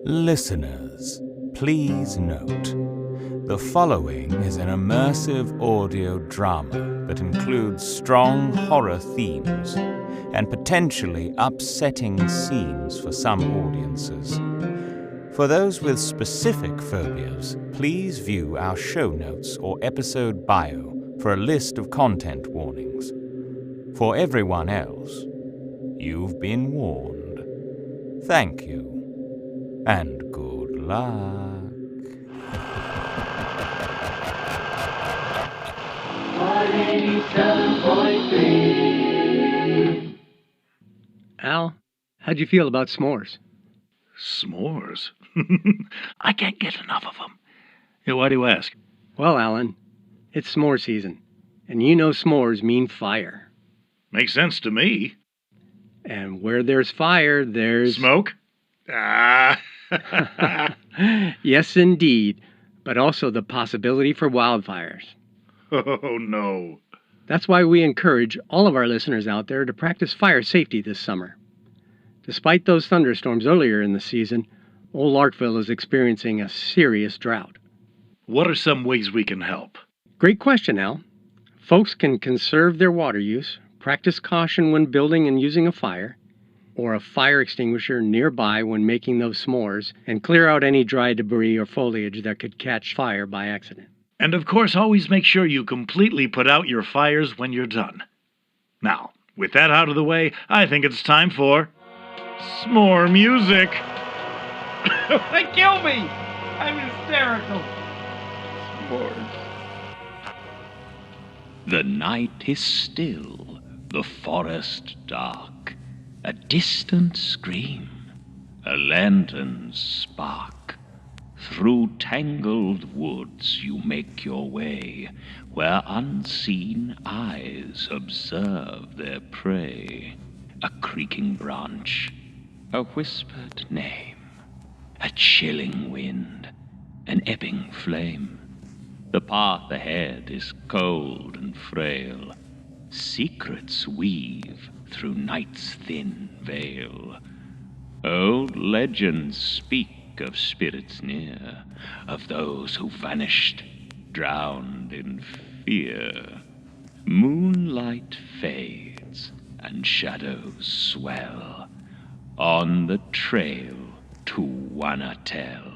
Listeners, please note, the following is an immersive audio drama that includes strong horror themes and potentially upsetting scenes for some audiences. For those with specific phobias, please view our show notes or episode bio for a list of content warnings. For everyone else, you've been warned. Thank you, and good luck. Al, how'd you feel about s'mores? S'mores? I can't get enough of them. Yeah, why do you ask? Well, Alan, it's s'more season, and you know s'mores mean fire. Makes sense to me. And where there's fire, there's... Smoke? Ah! Yes, indeed, but also the possibility for wildfires. Oh, no. That's why we encourage all of our listeners out there to practice fire safety this summer. Despite those thunderstorms earlier in the season, Old Larkville is experiencing a serious drought. What are some ways we can help? Great question, Al. Folks can conserve their water use, practice caution when building and using a fire, or a fire extinguisher nearby when making those s'mores, and clear out any dry debris or foliage that could catch fire by accident. And of course, always make sure you completely put out your fires when you're done. Now, with that out of the way, I think it's time for... s'more music! They kill me! I'm hysterical. S'mores. The night is still, the forest dark. A distant scream, a lantern's spark. Through tangled woods you make your way, where unseen eyes observe their prey. A creaking branch, a whispered name, a chilling wind, an ebbing flame. The path ahead is cold and frail. Secrets weave through night's thin veil. Old legends speak of spirits near, of those who vanished, drowned in fear. Moonlight fades and shadows swell on the trail to Wanatel.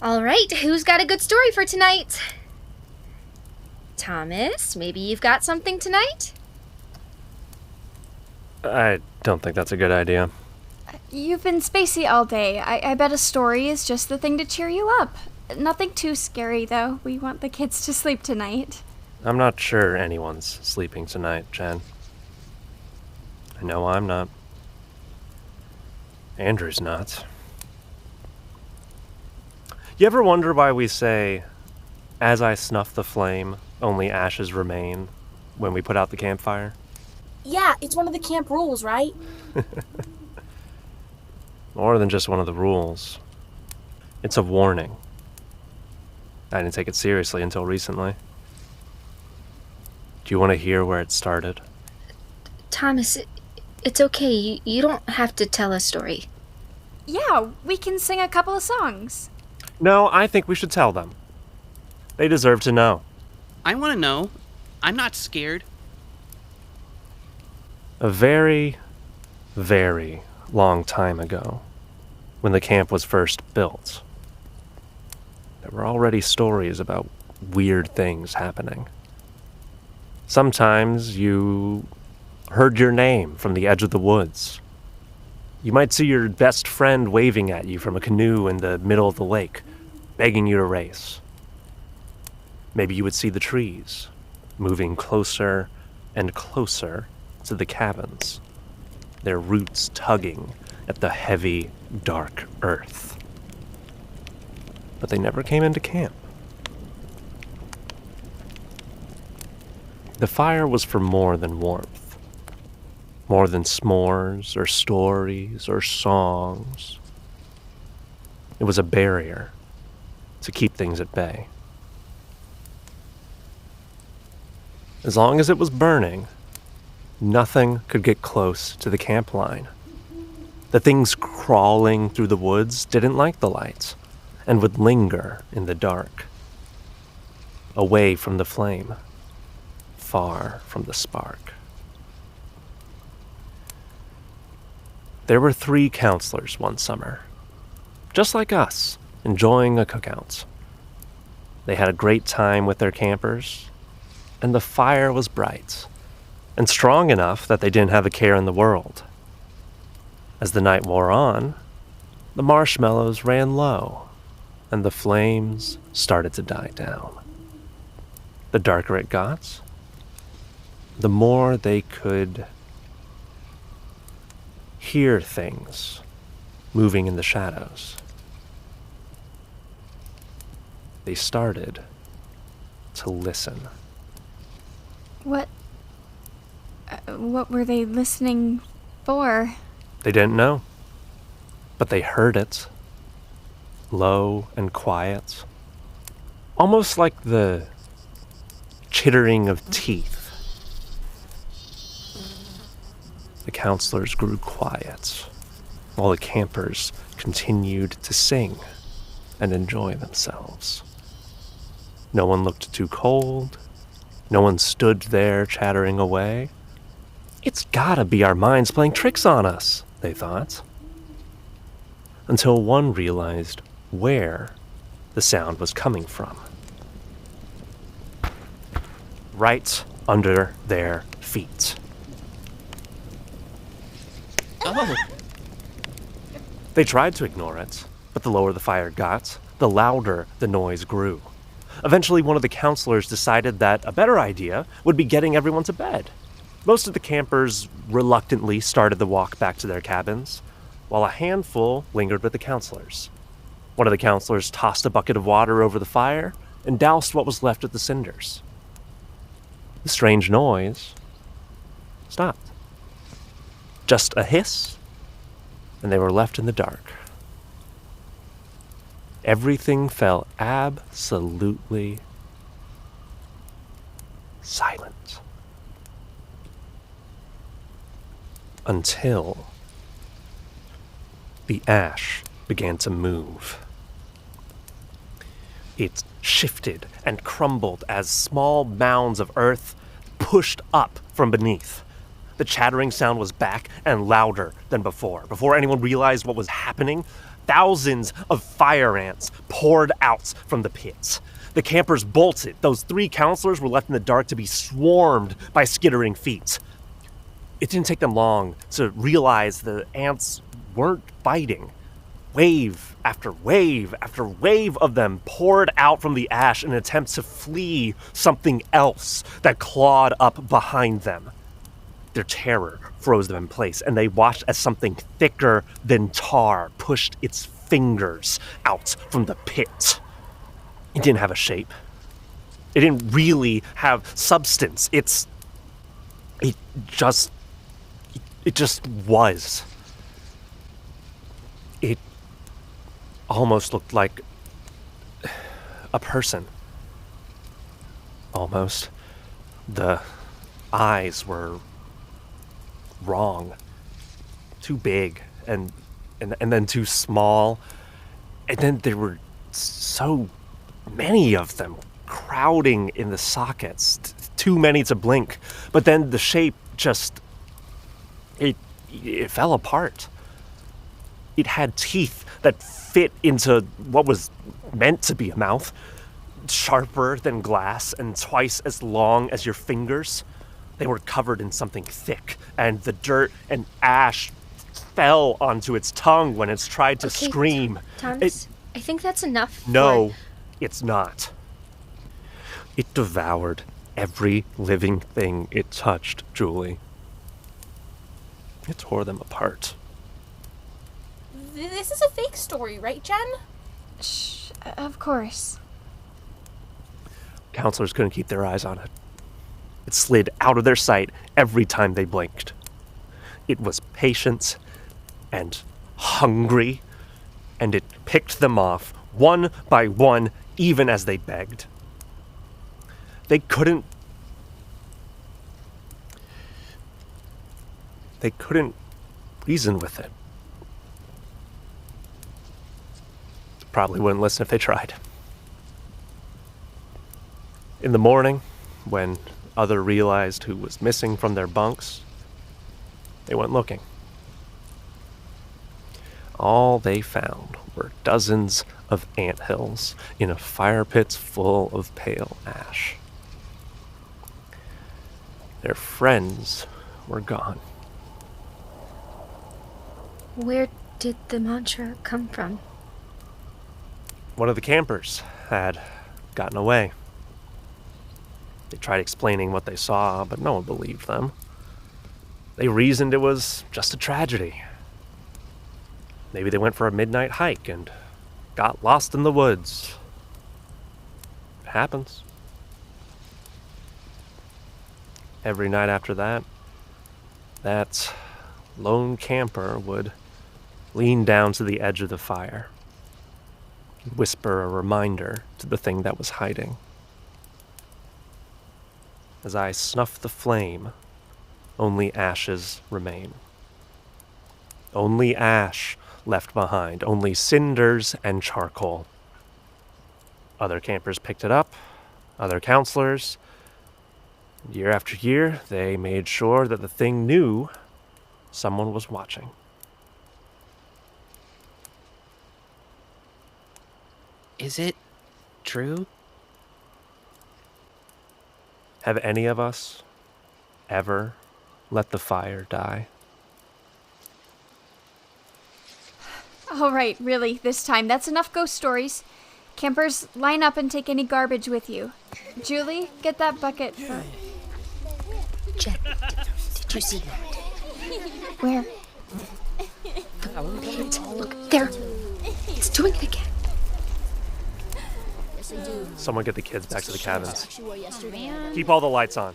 All right, who's got a good story for tonight? Thomas, maybe you've got something tonight? I don't think that's a good idea. You've been spacey all day. I bet a story is just the thing to cheer you up. Nothing too scary, though. We want the kids to sleep tonight. I'm not sure anyone's sleeping tonight, Jen. I know I'm not. Andrew's not. You ever wonder why we say, "As I snuff the flame, only ashes remain," when we put out the campfire? Yeah, it's one of the camp rules, right? More than just one of the rules. It's a warning. I didn't take it seriously until recently. Do you want to hear where it started? Thomas, it's okay. You don't have to tell a story. Yeah, we can sing a couple of songs. No, I think we should tell them. They deserve to know. I want to know. I'm not scared. A very, very long time ago, when the camp was first built, there were already stories about weird things happening. Sometimes you heard your name from the edge of the woods. You might see your best friend waving at you from a canoe in the middle of the lake, begging you to race. Maybe you would see the trees moving closer and closer to the cabins, their roots tugging at the heavy, dark earth. But they never came into camp. The fire was for more than warmth, more than s'mores or stories or songs. It was a barrier to keep things at bay. As long as it was burning, nothing could get close to the camp line. The things crawling through the woods didn't like the lights and would linger in the dark, away from the flame, far from the spark. There were 3 counselors one summer, just like us, enjoying a cookout. They had a great time with their campers, and the fire was bright and strong enough that they didn't have a care in the world. As the night wore on, the marshmallows ran low, and the flames started to die down. The darker it got, the more they could hear things moving in the shadows. They started to listen. What were they listening for? They didn't know, but they heard it, low and quiet, almost like the chittering of teeth. The counselors grew quiet, while the campers continued to sing and enjoy themselves. No one looked too cold. No one stood there chattering away. It's gotta be our minds playing tricks on us, they thought. Until one realized where the sound was coming from. Right under their feet. Oh. They tried to ignore it, but the lower the fire got, the louder the noise grew. Eventually, one of the counselors decided that a better idea would be getting everyone to bed. Most of the campers reluctantly started the walk back to their cabins, while a handful lingered with the counselors. One of the counselors tossed a bucket of water over the fire and doused what was left of the cinders. The strange noise stopped. Just a hiss, and they were left in the dark. Everything fell absolutely silent. Until the ash began to move. It shifted and crumbled as small mounds of earth pushed up from beneath. The chattering sound was back and louder than before. Before anyone realized what was happening, thousands of fire ants poured out from the pits. The campers bolted. Those 3 counselors were left in the dark to be swarmed by skittering feet. It didn't take them long to realize the ants weren't biting. Wave after wave after wave of them poured out from the ash in an attempt to flee something else that clawed up behind them. Their terror froze them in place, and they watched as something thicker than tar pushed its fingers out from the pit. It didn't have a shape. It didn't really have substance. It just was. It almost looked like a person. Almost. The eyes were wrong. Too big and then too small. And then there were so many of them crowding in the sockets. Too many to blink. But then the shape just... It fell apart. It had teeth that fit into what was meant to be a mouth, sharper than glass and twice as long as your fingers. They were covered in something thick, and the dirt and ash fell onto its tongue when it's tried to scream. Thomas, I think that's enough. No, it's not. It devoured every living thing it touched, Julie. It tore them apart. This is a fake story, right, Jen? Shh, of course. Counselors couldn't keep their eyes on it. It slid out of their sight every time they blinked. It was patient and hungry, and it picked them off one by one, even as they begged. They couldn't reason with it. Probably wouldn't listen if they tried. In the morning, when others realized who was missing from their bunks, they went looking. All they found were dozens of anthills in a fire pits full of pale ash. Their friends were gone. Where did the mantra come from? One of the campers had gotten away. They tried explaining what they saw, but no one believed them. They reasoned it was just a tragedy. Maybe they went for a midnight hike and got lost in the woods. It happens. Every night after that, that lone camper would lean down to the edge of the fire, whisper a reminder to the thing that was hiding. As I snuff the flame, only ashes remain. Only ash left behind, only cinders and charcoal. Other campers picked it up, other counselors. Year after year, they made sure that the thing knew someone was watching. Is it true? Have any of us ever let the fire die? All right, really, this time. That's enough ghost stories. Campers, line up and take any garbage with you. Julie, get that bucket. Jen, did you see that? Where? Look, there. It's doing it again. Someone get the kids back to the cabins. Keep all the lights on.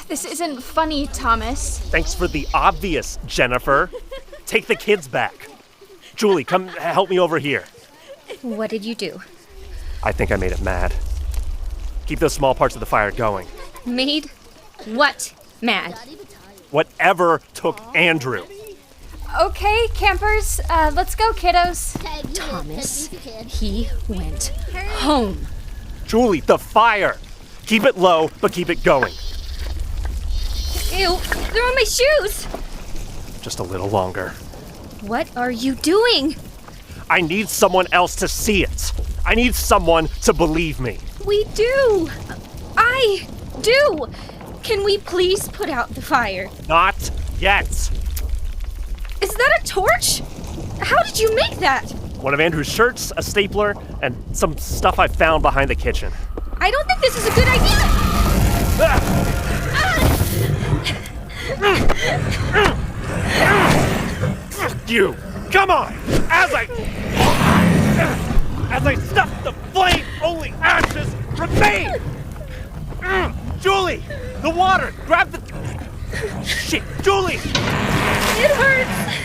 This isn't funny, Thomas. Thanks for the obvious, Jennifer. Take the kids back. Julie, come help me over here. What did you do? I think I made it mad. Keep those small parts of the fire going. Made what mad? Whatever took Andrew. Okay, campers, let's go, kiddos. Thomas, he went home. Julie, the fire. Keep it low, but keep it going. Ew, they're on my shoes. Just a little longer. What are you doing? I need someone else to see it. I need someone to believe me. We do. I do. Can we please put out the fire? Not yet. Is that a torch? How did you make that? One of Andrew's shirts, a stapler, and some stuff I found behind the kitchen. I don't think this is a good idea. You! Come on! As I stuff the flame, only ashes remain! Julie! The water! Grab the... Shit! Julie! It hurts!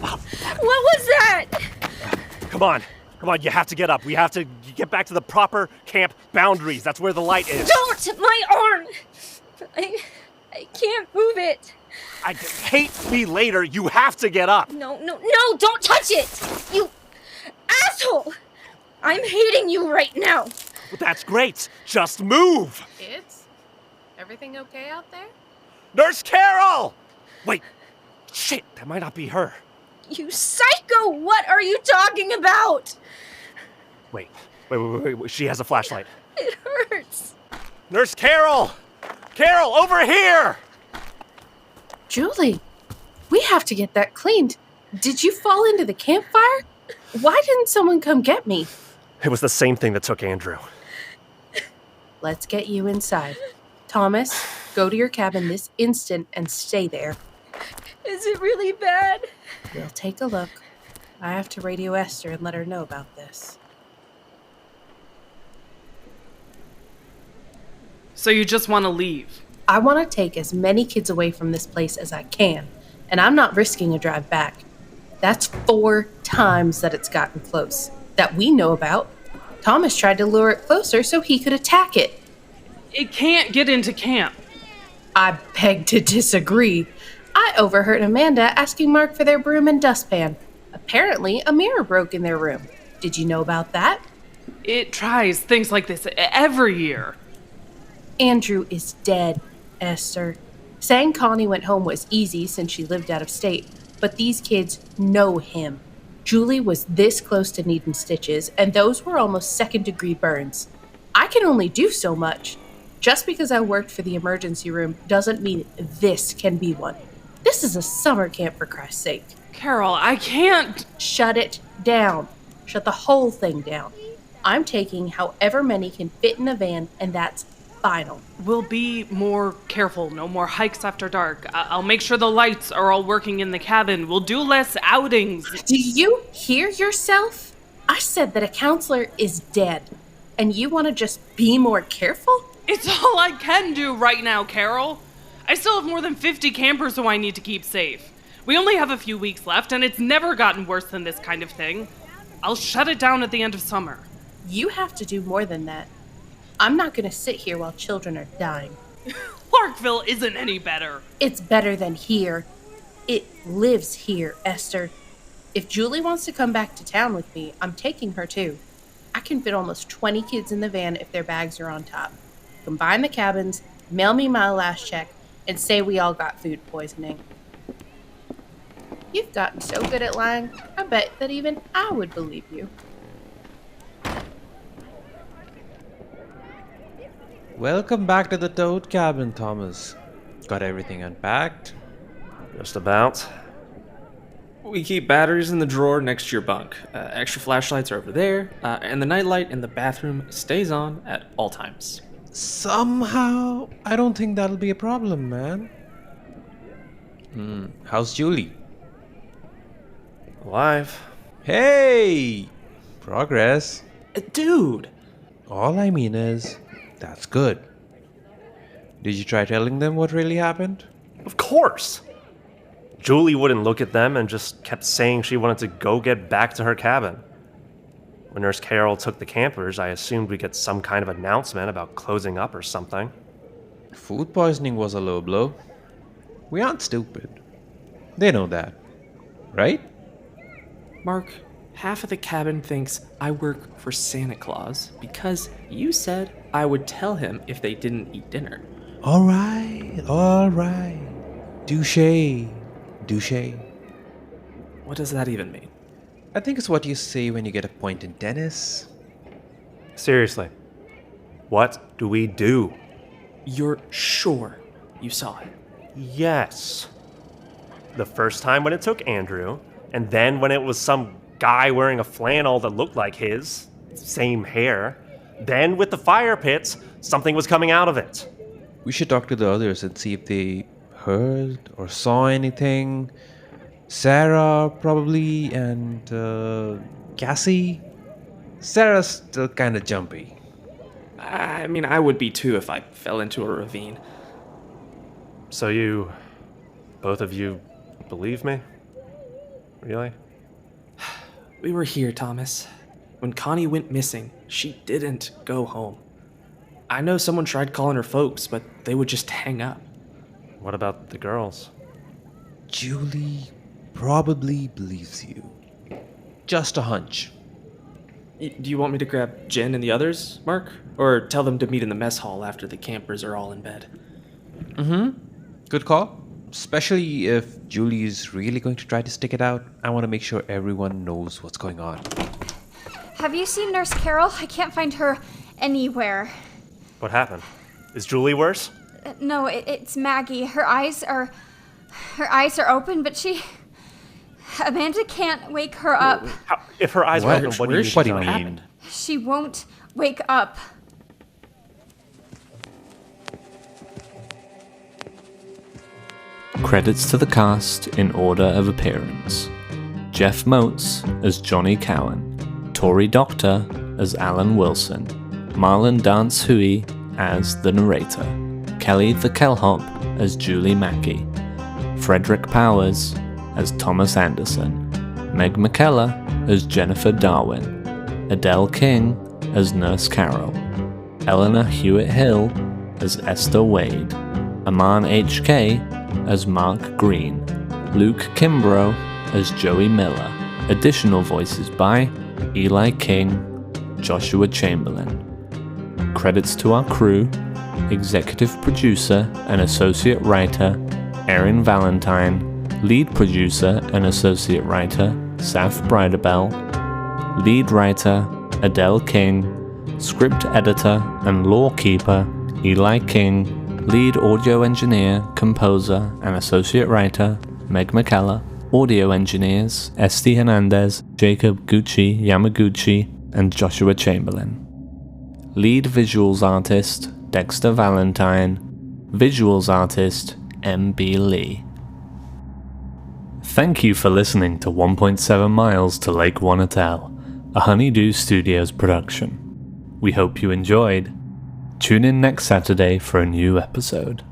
What was that? Come on, you have to get up. We have to get back to the proper camp boundaries. That's where the light is. Don't! My arm! I can't move it. Hate me later. You have to get up. No, don't touch it! You asshole! I'm hating you right now. Well, that's great. Just move. Kids? Everything okay out there? Nurse Carol! Wait. Shit, that might not be her. You psycho! What are you talking about? Wait. She has a flashlight. It hurts. Nurse Carol! Carol, over here! Julie, we have to get that cleaned. Did you fall into the campfire? Why didn't someone come get me? It was the same thing that took Andrew. Let's get you inside. Thomas, go to your cabin this instant and stay there. Is it really bad? We'll take a look. I have to radio Esther and let her know about this. So you just want to leave? I want to take as many kids away from this place as I can, and I'm not risking a drive back. That's 4 times that it's gotten close, that we know about. Thomas tried to lure it closer so he could attack it. It can't get into camp. I beg to disagree. I overheard Amanda asking Mark for their broom and dustpan. Apparently, a mirror broke in their room. Did you know about that? It tries things like this every year. Andrew is dead, Esther. Saying Connie went home was easy since she lived out of state, but these kids know him. Julie was this close to needing stitches, and those were almost second-degree burns. I can only do so much. Just because I worked for the emergency room doesn't mean this can be one. This is a summer camp, for Christ's sake. Carol, I can't. Shut it down. Shut the whole thing down. I'm taking however many can fit in a van, and that's final. We'll be more careful. No more hikes after dark. I'll make sure the lights are all working in the cabin. We'll do less outings. Do you hear yourself? I said that a counselor is dead, and you want to just be more careful? It's all I can do right now, Carol. I still have more than 50 campers who I need to keep safe. We only have a few weeks left, and it's never gotten worse than this kind of thing. I'll shut it down at the end of summer. You have to do more than that. I'm not going to sit here while children are dying. Clarkville isn't any better. It's better than here. It lives here, Esther. If Julie wants to come back to town with me, I'm taking her too. I can fit almost 20 kids in the van if their bags are on top. Combine the cabins, mail me my last check, and say we all got food poisoning. You've gotten so good at lying, I bet that even I would believe you. Welcome back to the Toad cabin, Thomas. Got everything unpacked? Just about. We keep batteries in the drawer next to your bunk. Extra flashlights are over there, and the nightlight in the bathroom stays on at all times. Somehow, I don't think that'll be a problem, man. How's Julie? Alive. Hey! Progress. Dude! All I mean is, that's good. Did you try telling them what really happened? Of course! Julie wouldn't look at them and just kept saying she wanted to go get back to her cabin. When Nurse Carol took the campers, I assumed we'd get some kind of announcement about closing up or something. Food poisoning was a low blow. We aren't stupid. They know that. Right? Mark, half of the cabin thinks I work for Santa Claus because you said I would tell him if they didn't eat dinner. Alright. Douche. What does that even mean? I think it's what you say when you get a point in tennis. Seriously, what do we do? You're sure you saw it? Yes. The first time when it took Andrew, and then when it was some guy wearing a flannel that looked like his, same hair. Then with the fire pits, something was coming out of it. We should talk to the others and see if they heard or saw anything. Sarah, probably, and Cassie. Sarah's still kind of jumpy. I mean, I would be too if I fell into a ravine. So both of you, believe me? Really? We were here, Thomas. When Connie went missing, she didn't go home. I know someone tried calling her folks, but they would just hang up. What about the girls? Julie probably believes you. Just a hunch. Do you want me to grab Jen and the others, Mark? Or tell them to meet in the mess hall after the campers are all in bed? Good call. Especially if Julie's really going to try to stick it out. I want to make sure everyone knows what's going on. Have you seen Nurse Carol? I can't find her anywhere. What happened? Is Julie worse? No, it's Maggie. Her eyes are open, but Amanda can't wake her up. If her eyes are open, what do you mean? She won't wake up. Credits to the cast in order of appearance. Jeff Moats as Johnny Cowan, Tory Doctor as Alan Wilson, Marlon Dance-Hooi as the narrator, Kelly the Kellhop as Julie Mackey, Frederic Powers as Thomas Anderson, Meg McKellar as Jennifer Darwin, Adelle King as Nurse Carol, Eleanor Hewitt-Hill as Esther Wade, Aman H.K. as Mark Greene, Luke Kimbrough as Joey Miller. Additional voices by Ely King, Joshua Chamberlain. Credits to our crew: executive producer and associate writer Erin Valentine, lead producer and associate writer Saff Brydebell, lead writer Adelle King, script editor and lawkeeper Ely King, lead audio engineer, composer and associate writer Meg McKellar, audio engineers Esty Hernandez, Jacob Gucci Yamaguchi and Joshua Chamberlain. Lead visuals artist Dexter Valentine, visuals artist M.B. Lee. Thank you for listening to 1.7 Miles to Lake Wanatell, a Honeydew Studios production. We hope you enjoyed. Tune in next Saturday for a new episode.